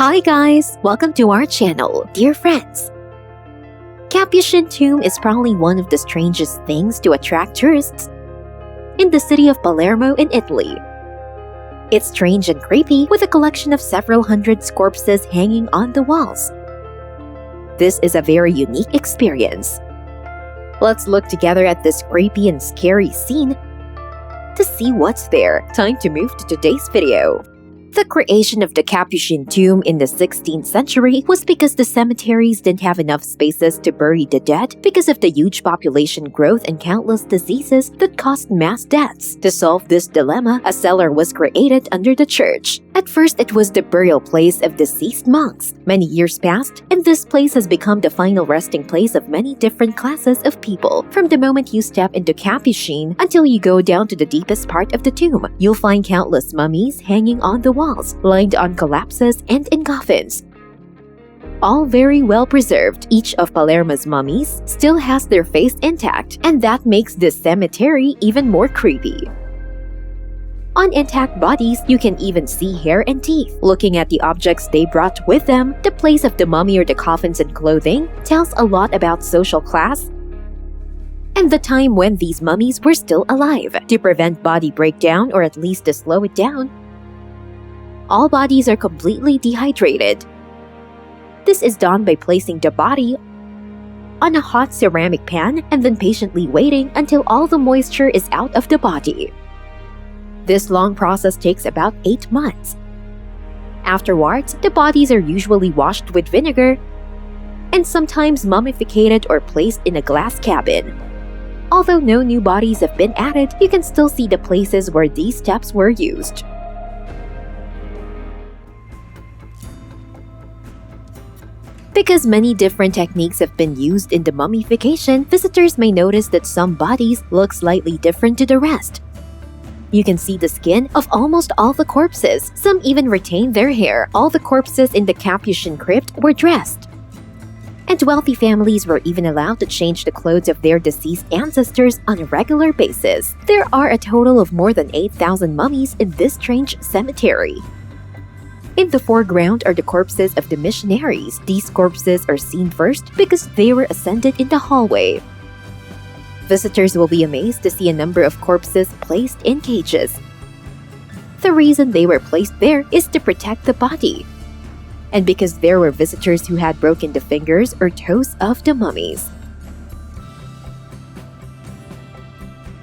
Hi guys! Welcome to our channel, dear friends! Capuchin tomb is probably one of the strangest things to attract tourists in the city of Palermo in Italy. It's strange and creepy with a collection of several hundred corpses hanging on the walls. This is a very unique experience. Let's look together at this creepy and scary scene to see what's there. Time to move to today's video. The creation of the Capuchin tomb in the 16th century was because the cemeteries didn't have enough spaces to bury the dead because of the huge population growth and countless diseases that caused mass deaths. To solve this dilemma, a cellar was created under the church. At first, it was the burial place of deceased monks. Many years passed, and this place has become the final resting place of many different classes of people. From the moment you step into Capuchin until you go down to the deepest part of the tomb, you'll find countless mummies hanging on the walls, lined on collapses and in coffins. All very well preserved, each of Palermo's mummies still has their face intact, and that makes this cemetery even more creepy. On intact bodies, you can even see hair and teeth. Looking at the objects they brought with them, the place of the mummy or the coffins and clothing tells a lot about social class and the time when these mummies were still alive. To prevent body breakdown, or at least to slow it down, all bodies are completely dehydrated. This is done by placing the body on a hot ceramic pan and then patiently waiting until all the moisture is out of the body. This long process takes about 8 months. Afterwards, the bodies are usually washed with vinegar and sometimes mummificated or placed in a glass cabin. Although no new bodies have been added, you can still see the places where these steps were used. Because many different techniques have been used in the mummification, visitors may notice that some bodies look slightly different to the rest. You can see the skin of almost all the corpses. Some even retain their hair. All the corpses in the Capuchin crypt were dressed, and wealthy families were even allowed to change the clothes of their deceased ancestors on a regular basis. There are a total of more than 8,000 mummies in this strange cemetery. In the foreground are the corpses of the missionaries. These corpses are seen first because they were ascended in the hallway. Visitors will be amazed to see a number of corpses placed in cages. The reason they were placed there is to protect the body, and because there were visitors who had broken the fingers or toes of the mummies.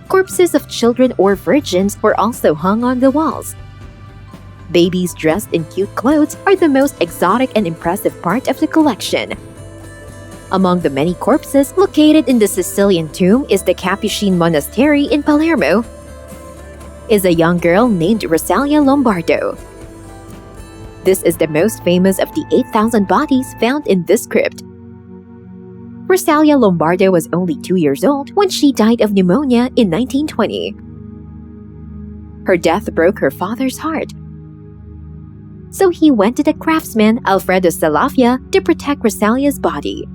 Corpses of children or virgins were also hung on the walls. Babies dressed in cute clothes are the most exotic and impressive part of the collection. Among the many corpses located in the Sicilian tomb is the Capuchin monastery in Palermo, is a young girl named Rosalia Lombardo. This is the most famous of the 8,000 bodies found in this crypt. Rosalia Lombardo was only 2 years old when she died of pneumonia in 1920. Her death broke her father's heart, so he went to the craftsman Alfredo Salafia to protect Rosalia's body.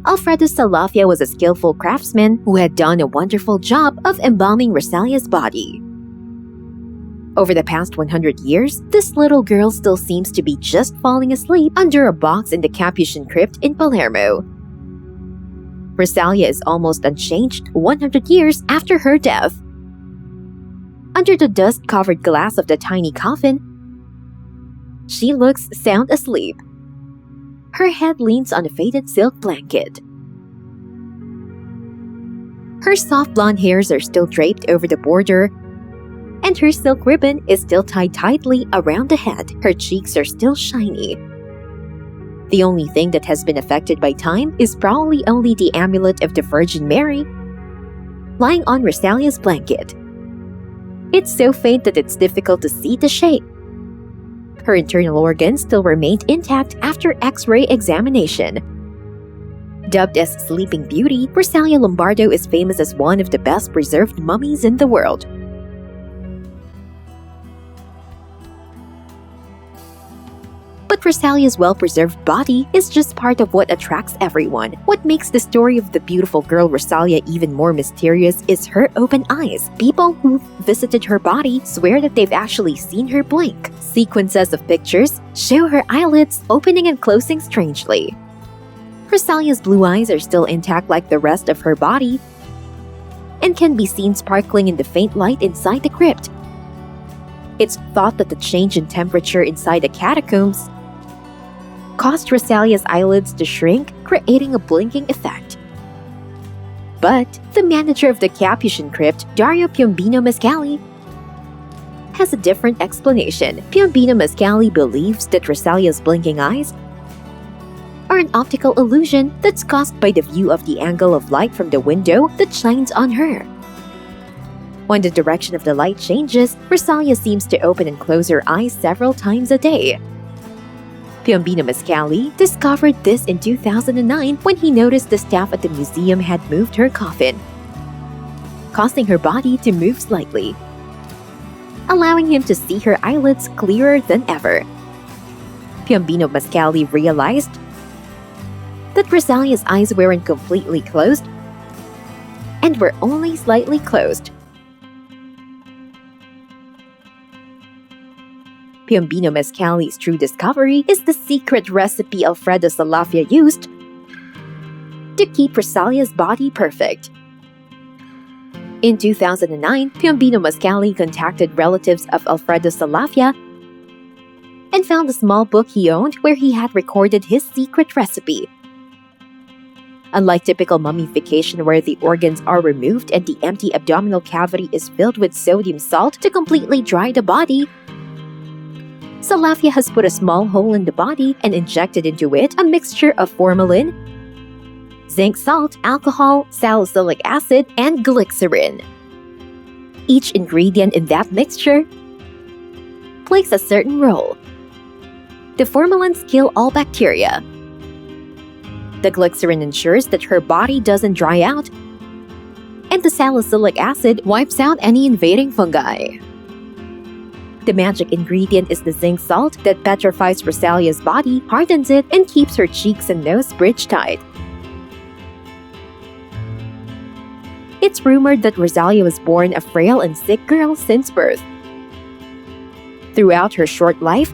Alfredo Salafia was a skillful craftsman who had done a wonderful job of embalming Rosalia's body. Over the past 100 years, this little girl still seems to be just falling asleep under a box in the Capuchin crypt in Palermo. Rosalia is almost unchanged 100 years after her death. Under the dust-covered glass of the tiny coffin, she looks sound asleep. Her head leans on a faded silk blanket. Her soft blonde hairs are still draped over the border, and her silk ribbon is still tied tightly around the head. Her cheeks are still shiny. The only thing that has been affected by time is probably only the amulet of the Virgin Mary lying on Rosalia's blanket. It's so faint that it's difficult to see the shape. Her internal organs still remained intact after X-ray examination. Dubbed as Sleeping Beauty, Rosalia Lombardo is famous as one of the best preserved mummies in the world. But But Rosalia's well-preserved body is just part of what attracts everyone. What makes the story of the beautiful girl Rosalia even more mysterious is her open eyes. People who've visited her body swear that they've actually seen her blink. Sequences of pictures show her eyelids opening and closing strangely. Rosalia's blue eyes are still intact like the rest of her body and can be seen sparkling in the faint light inside the crypt. It's thought that the change in temperature inside the catacombs caused Rosalia's eyelids to shrink, creating a blinking effect. But the manager of the Capuchin crypt, Dario Piombino Mascali, has a different explanation. Piombino Mascali believes that Rosalia's blinking eyes are an optical illusion that's caused by the view of the angle of light from the window that shines on her. When the direction of the light changes, Rosalia seems to open and close her eyes several times a day. Piombino Mascali discovered this in 2009 when he noticed the staff at the museum had moved her coffin, causing her body to move slightly, allowing him to see her eyelids clearer than ever. Piombino Mascali realized that Rosalia's eyes weren't completely closed and were only slightly closed. Piombino Mascali's true discovery is the secret recipe Alfredo Salafia used to keep Rosalia's body perfect. In 2009, Piombino Mascali contacted relatives of Alfredo Salafia and found a small book he owned where he had recorded his secret recipe. Unlike typical mummification where the organs are removed and the empty abdominal cavity is filled with sodium salt to completely dry the body, Salafia has put a small hole in the body and injected into it a mixture of formalin, zinc salt, alcohol, salicylic acid, and glycerin. Each ingredient in that mixture plays a certain role. The formalins kill all bacteria. The glycerin ensures that her body doesn't dry out, and the salicylic acid wipes out any invading fungi. The magic ingredient is the zinc salt that petrifies Rosalia's body, hardens it, and keeps her cheeks and nose bridge tight. It's rumored that Rosalia was born a frail and sick girl since birth. Throughout her short life,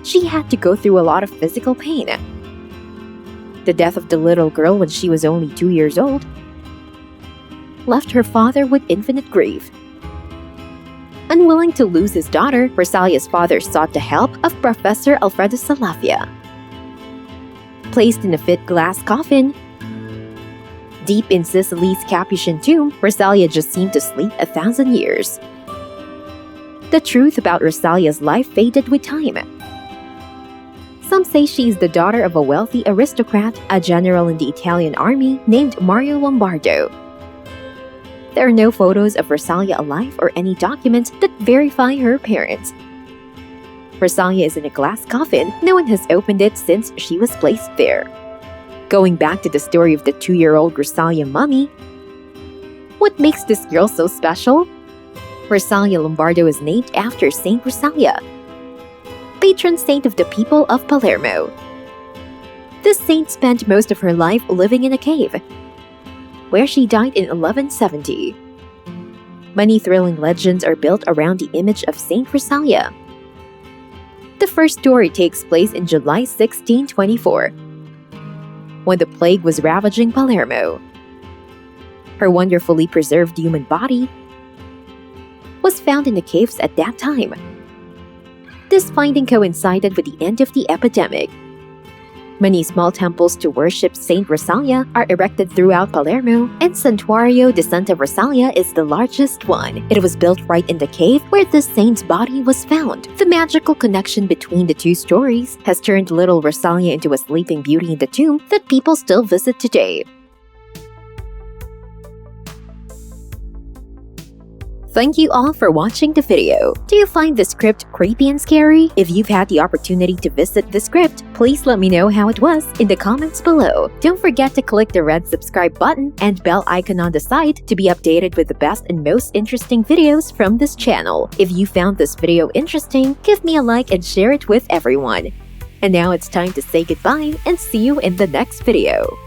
she had to go through a lot of physical pain. The death of the little girl when she was only 2 years old left her father with infinite grief. Unwilling to lose his daughter, Rosalia's father sought the help of Professor Alfredo Salafia. Placed in a fit glass coffin deep in Sicily's Capuchin tomb, Rosalia just seemed to sleep 1,000 years. The truth about Rosalia's life faded with time. Some say she is the daughter of a wealthy aristocrat, a general in the Italian army named Mario Lombardo. There are no photos of Rosalia alive or any documents that verify her parents. Rosalia is in a glass coffin. No one has opened it since she was placed there. Going back to the story of the 2-year-old Rosalia mummy, what makes this girl so special? Rosalia Lombardo is named after Saint Rosalia, patron saint of the people of Palermo. This saint spent most of her life living in a cave, where she died in 1170. Many thrilling legends are built around the image of Saint Rosalia. The first story takes place in July 1624, when the plague was ravaging Palermo. Her wonderfully preserved human body was found in the caves at that time. This finding coincided with the end of the epidemic. Many small temples to worship Saint Rosalia are erected throughout Palermo, and Santuario de Santa Rosalia is the largest one. It was built right in the cave where the saint's body was found. The magical connection between the two stories has turned little Rosalia into a sleeping beauty in the tomb that people still visit today. Thank you all for watching the video. Do you find this crypt creepy and scary? If you've had the opportunity to visit this crypt, please let me know how it was in the comments below. Don't forget to click the red subscribe button and bell icon on the side to be updated with the best and most interesting videos from this channel. If you found this video interesting, give me a like and share it with everyone. And now it's time to say goodbye and see you in the next video.